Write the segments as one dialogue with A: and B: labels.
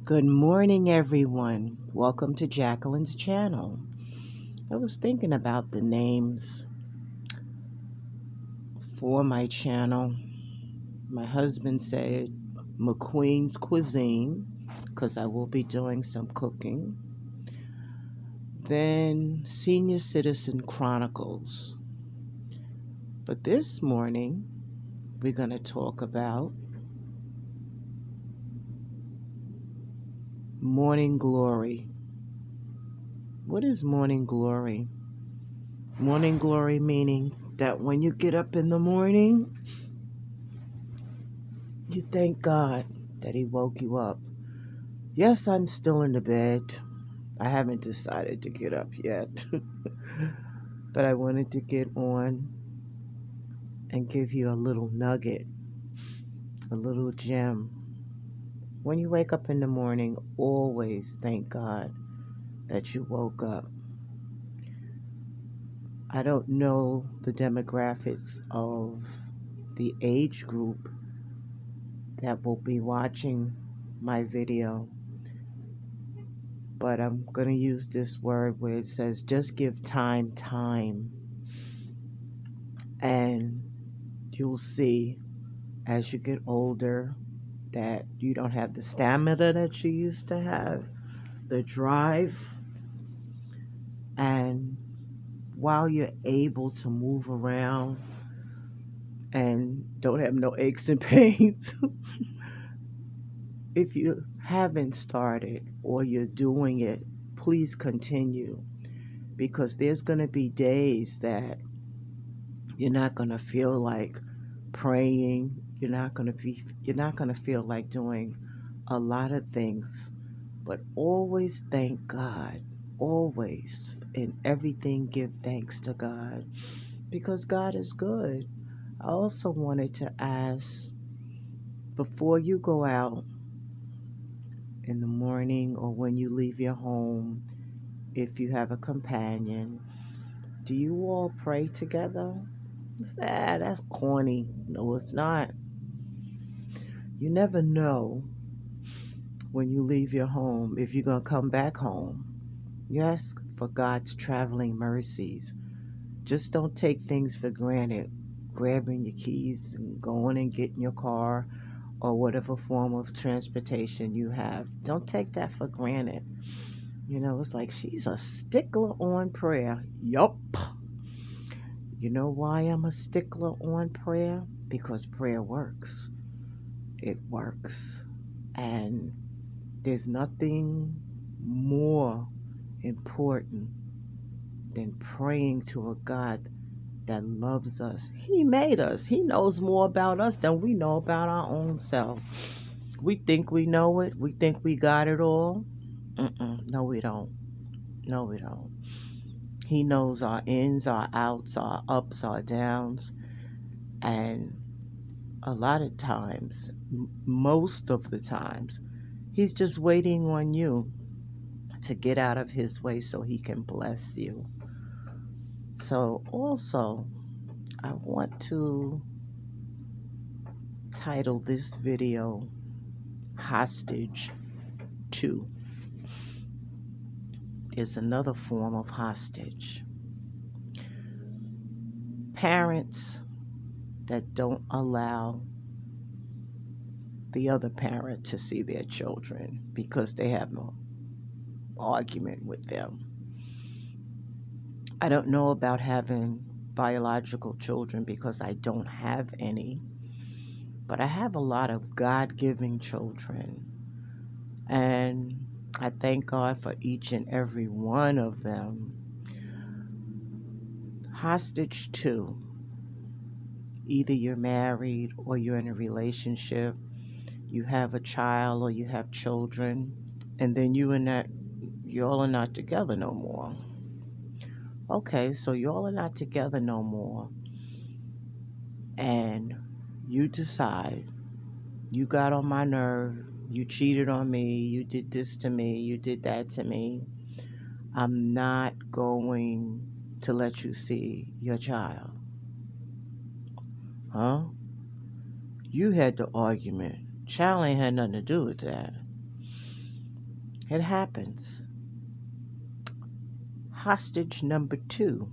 A: Good morning, everyone. Welcome to Jacqueline's channel. I was thinking about the names for my channel. My husband said McQueen's Cuisine because I will be doing some cooking. Then Senior Citizen Chronicles. But this morning, we're going to talk about Morning Glory. What is Morning Glory? Morning Glory meaning that when you get up in the morning, you thank God that He woke you up. Yes, I'm still in the bed. I haven't decided to get up yet. But I wanted to get on and give you a little nugget, a little gem. When you wake up in the morning, always thank God that you woke up. I don't know the demographics of the age group that will be watching my video, but I'm going to use this word where it says just give time, and you'll see as you get older that you don't have the stamina that you used to have, the drive, and while you're able to move around and don't have no aches and pains, if you haven't started or you're doing it, please continue, because there's going to be days that you're not going to feel like praying. You're not going to feel like doing a lot of things, but always thank God. Always in everything give thanks to God, because God is good. I also wanted to ask, before you go out in the morning or when you leave your home, if you have a companion, do you all pray together? That's corny. No, it's not. You never know when you leave your home if you're going to come back home. You ask for God's traveling mercies. Just don't take things for granted. Grabbing your keys and going and getting your car or whatever form of transportation you have. Don't take that for granted. It's like she's a stickler on prayer. Yup. You know why I'm a stickler on prayer? Because prayer works. It works. And there's nothing more important than praying to a God that loves us. He made us. He knows more about us than we know about our own self. We think we know it. We think we got it all. No, we don't. No, we don't. He knows our ins, our outs, our ups, our downs. And a lot of times, most of the times, He's just waiting on you to get out of His way so He can bless you. So, also, I want to title this video Hostage 2. Is another form of hostage. Parents that don't allow the other parent to see their children because they have no argument with them. I don't know about having biological children because I don't have any, but I have a lot of God-given children, and I thank God for each and every one of them. Hostage 2. Either you're married or you're in a relationship, you have a child or you have children, and then y'all are not together no more. Okay, so y'all are not together no more, and you decide, you got on my nerve, you cheated on me, you did this to me, you did that to me. I'm not going to let you see your child. Huh? You had the argument. Child ain't had nothing to do with that. It happens. Hostage number 2,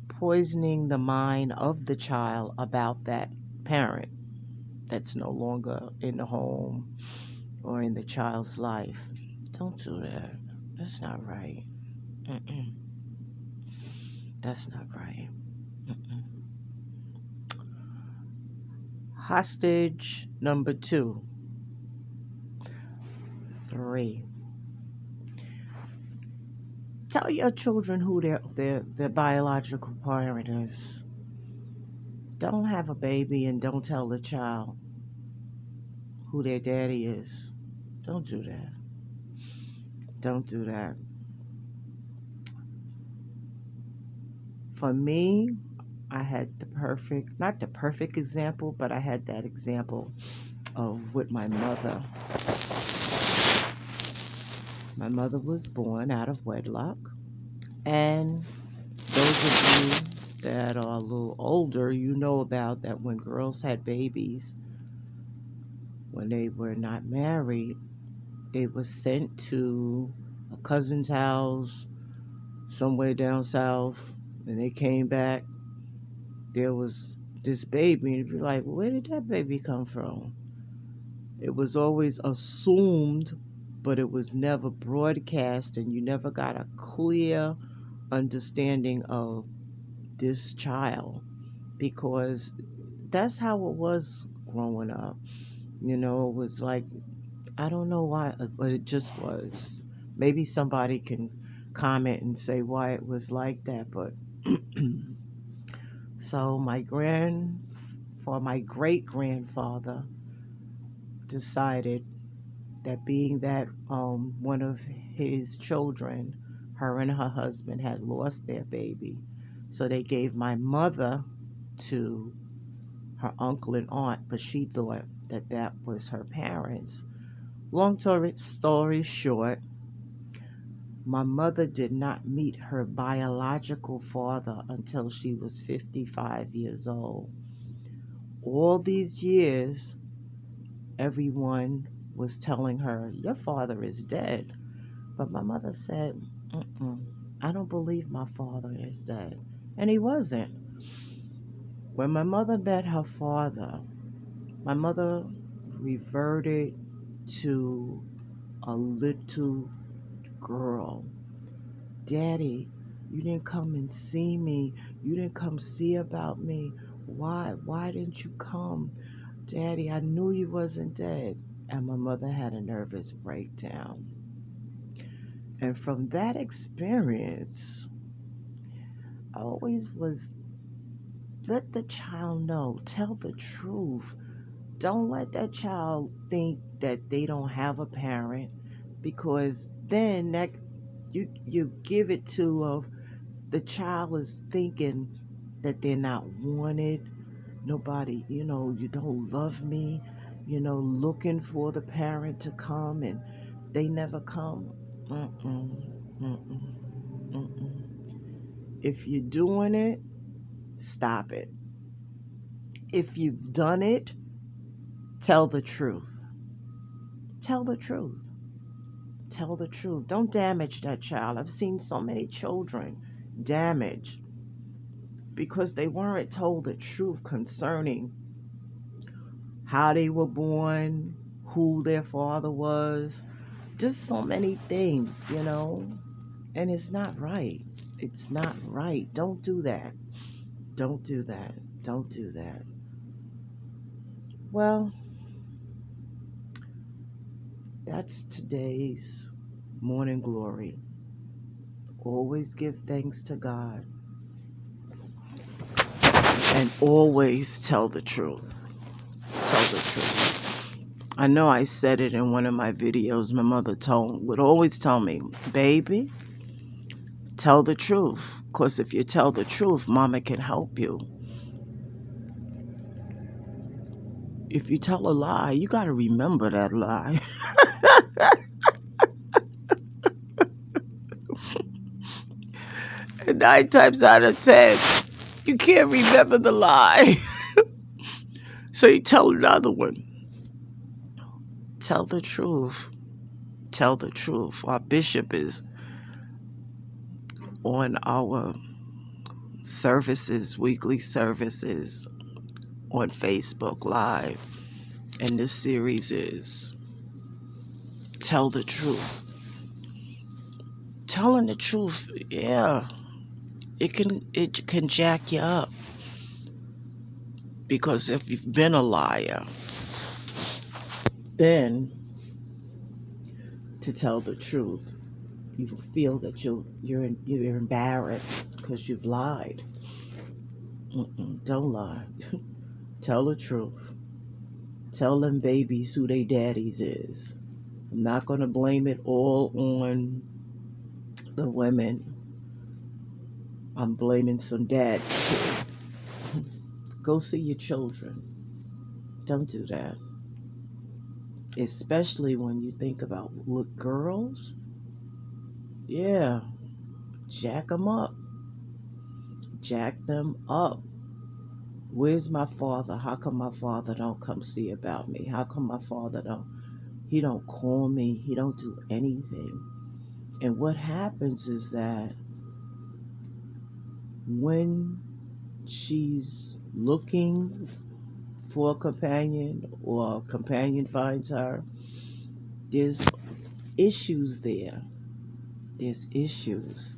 A: poisoning the mind of the child about that parent that's no longer in the home or in the child's life. Don't do that. That's not right. Mm-mm. That's not right. Mm-mm. Hostage number 2. 3. Tell your children who their biological parent is. Don't have a baby and don't tell the child who their daddy is. Don't do that. Don't do that. For me, I had not the perfect example, but I had that example of with my mother. My mother was born out of wedlock. And those of you that are a little older, you know about that when girls had babies, when they were not married, they were sent to a cousin's house somewhere down south, and they came back. There was this baby, and you'd be like, where did that baby come from? It was always assumed, but it was never broadcast, and you never got a clear understanding of this child, because that's how it was growing up. It was like, I don't know why, but it just was. Maybe somebody can comment and say why it was like that, but so my great grandfather decided that being that one of his children, her and her husband, had lost their baby, so they gave my mother to her uncle and aunt, but she thought that that was her parents. Long story short, my mother did not meet her biological father until she was 55 years old. All these years, everyone was telling her, your father is dead. But my mother said, I don't believe my father is dead. And he wasn't. When my mother met her father, my mother reverted to a little girl. Daddy, you didn't come and see me. You didn't come see about me. Why didn't you come? Daddy, I knew you wasn't dead. And my mother had a nervous breakdown. And from that experience, I always was, let the child know, tell the truth. Don't let that child think that they don't have a parent, because then that you give it to of the child is thinking that they're not wanted. Nobody, you don't love me, looking for the parent to come and they never come. Mm-mm, mm-mm, mm-mm. If you're doing it, stop it. If you've done it, tell the truth. Tell the truth. Tell the truth. Don't damage that child. I've seen so many children damaged because they weren't told the truth concerning how they were born, who their father was, just so many things, and it's not right. It's not right. Don't do that. Don't do that. Don't do that. Well, that's today's morning glory. Always give thanks to God and always tell the truth. Tell the truth. I know I said it in one of my videos. My mother would always tell me, baby, tell the truth. Because if you tell the truth, mama can help you. If you tell a lie, you got to remember that lie. And 9 times out of 10, you can't remember the lie. So you tell another one. Tell the truth. tell the truth. Our bishop is on our services, weekly services on Facebook Live. And this series is Tell the Truth. Telling the truth, yeah, it can jack you up. Because if you've been a liar, then to tell the truth, you feel that you're embarrassed because you've lied. Don't lie. Tell the truth. Tell them babies who they daddies is. I'm not going to blame it all on the women. I'm blaming some dads too. Go see your children. Don't do that. Especially when you think about girls. Yeah, jack them up. Jack them up. Where's my father? How come my father don't come see about me? How come my father he don't call me? He don't do anything. And what happens is that when she's looking for a companion or a companion finds her, there's issues there. There's issues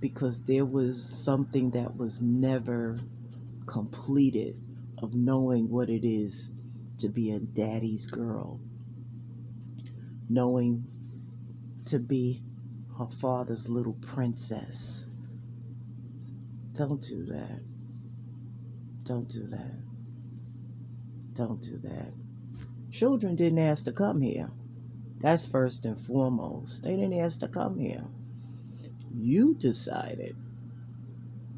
A: because there was something that was never completed of knowing what it is to be a daddy's girl, knowing to be her father's little princess. Don't do that. Don't do that. Don't do that. Children didn't ask to come here. That's first and foremost. They didn't ask to come here. You decided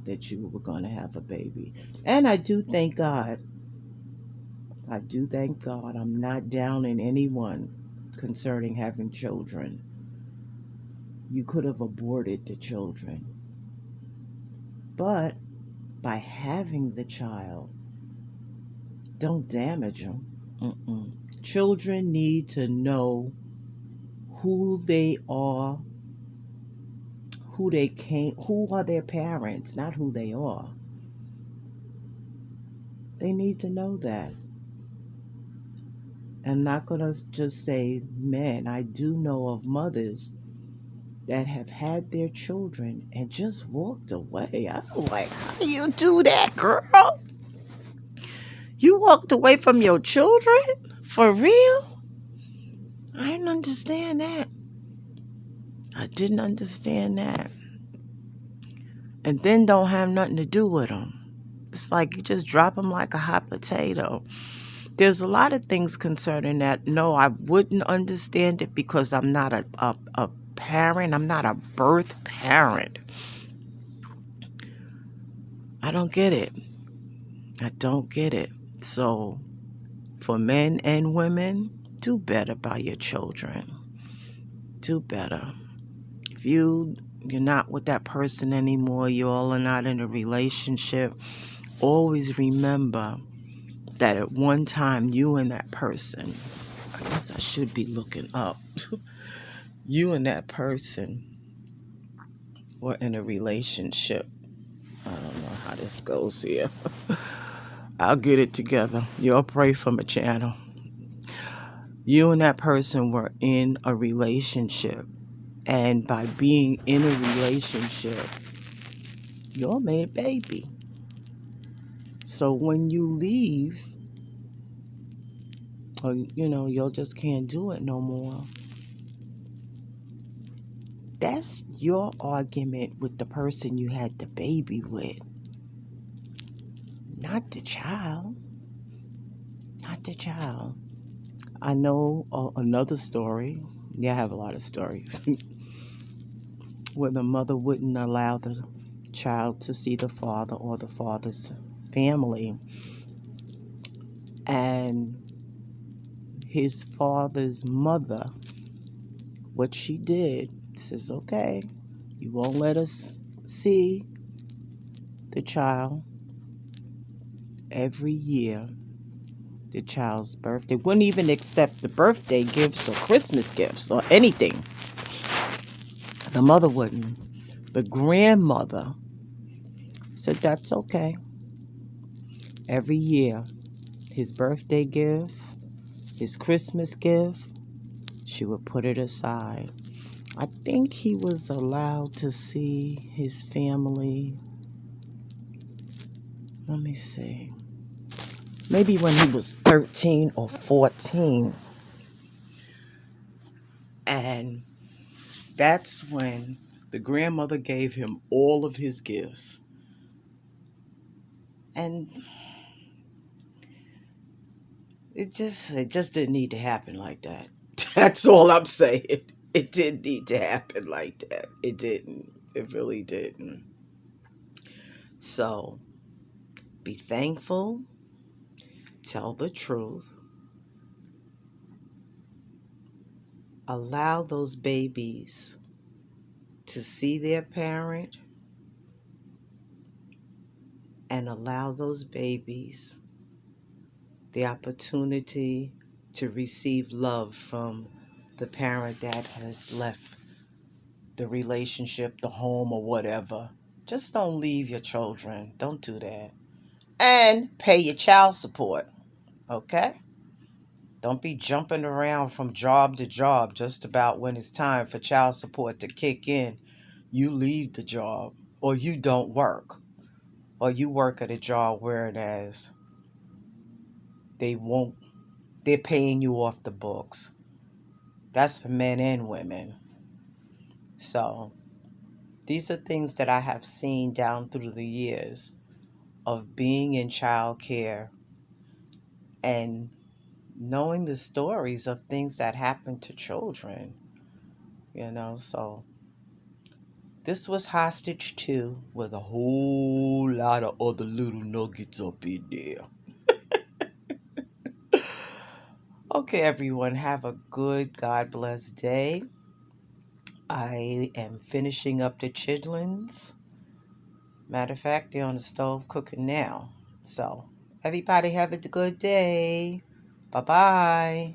A: that you were going to have a baby. And I do thank God. I do thank God. I'm not downing anyone concerning having children. You could have aborted the children. But by having the child, don't damage them. Children need to know who they are, who are their parents, not who they are. They need to know that. I'm not going to just say men. I do know of mothers that have had their children and just walked away. I'm like, how do you do that, girl? You walked away from your children? For real? I didn't understand that. I didn't understand that. And then don't have nothing to do with them. It's like you just drop them like a hot potato. There's a lot of things concerning that. No, I wouldn't understand it because I'm not a parent. I'm not a birth parent. I don't get it. I don't get it. So for men and women, do better by your children. Do better. If you're not with that person anymore, you all are not in a relationship, always remember that at one time you and that person, I guess I should be looking up, you and that person were in a relationship. I don't know how this goes here. I'll get it together. Y'all pray for my channel. You and that person were in a relationship. And by being in a relationship, y'all made baby. So when you leave, or y'all just can't do it no more, that's your argument with the person you had the baby with. Not the child. Not the child. I know another story. Yeah, I have a lot of stories. Where the mother wouldn't allow the child to see the father or the father's family. And his father's mother, what she did, says, okay, you won't let us see the child every year. the child's birthday. Wouldn't even accept the birthday gifts or Christmas gifts or anything. The mother wouldn't. The grandmother said that's okay. Every year, his birthday gift, his Christmas gift, she would put it aside. I think he was allowed to see his family. Let me see. Maybe when he was 13 or 14. And that's when the grandmother gave him all of his gifts. And it just didn't need to happen like that. That's all I'm saying. It didn't need to happen like that. It didn't. It really didn't. So be thankful, tell the truth, allow those babies to see their parent, and allow those babies the opportunity to receive love from the parent that has left the relationship, the home, or whatever. Just don't leave your children. Don't do that. And pay your child support, okay? Don't be jumping around from job to job just about when it's time for child support to kick in. You leave the job, or you don't work, or you work at a job whereas they won't, they're paying you off the books. That's for men and women. So these are things that I have seen down through the years of being in childcare and knowing the stories of things that happen to children, So this was Hostage 2 with a whole lot of other little nuggets up in there. Okay, everyone, have a good, God bless day. I am finishing up the chitlins. Matter of fact, they're on the stove cooking now. So, everybody have a good day. Bye bye.